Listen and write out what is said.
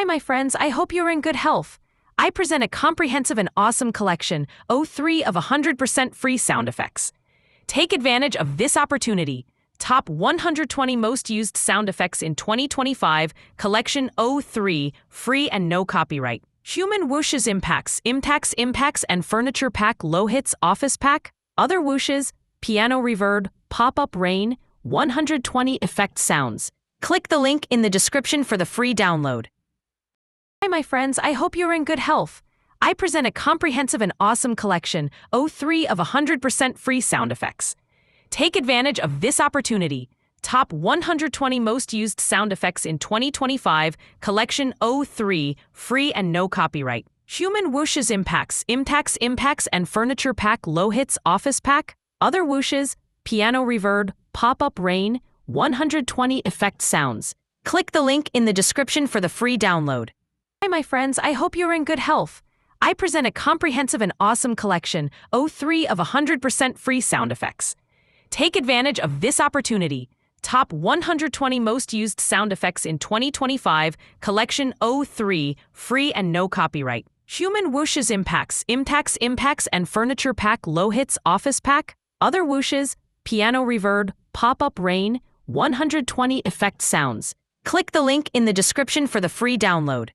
Hi, my friends. I hope you're in good health. I present a comprehensive and awesome collection, 03 of 100% free sound effects. Take advantage of this opportunity. Top 120 most used sound effects in 2025, Collection 03, free and no copyright. Human Whooshes Impacts, and Furniture Pack Low Hits Office Pack, Other Whooshes, Piano Reverb, Pop-Up Rain, 120 Effect Sounds. Click the link in the description for the free download. Hi, my friends. I hope you're in good health. I present a comprehensive and awesome collection, 03 of 100% free sound effects. Take advantage of this opportunity. Top 120 most used sound effects in 2025, Collection 03, free and no copyright. Human Whooshes Impacts, and Furniture Pack Low Hits Office Pack, Other Whooshes, Piano Reverb, Pop-Up Rain, 120 Effect Sounds. Click the link in the description for the free download. Hi, my friends. I hope you're in good health. I present a comprehensive and awesome collection, 03 of 100% free sound effects. Take advantage of this opportunity. Top 120 most used sound effects in 2025, Collection 03, free and no copyright. Human Whooshes Impacts, and Furniture Pack Low Hits Office Pack, Other Whooshes, Piano Reverb, Pop-Up Rain, 120 Effect Sounds. Click the link in the description for the free download.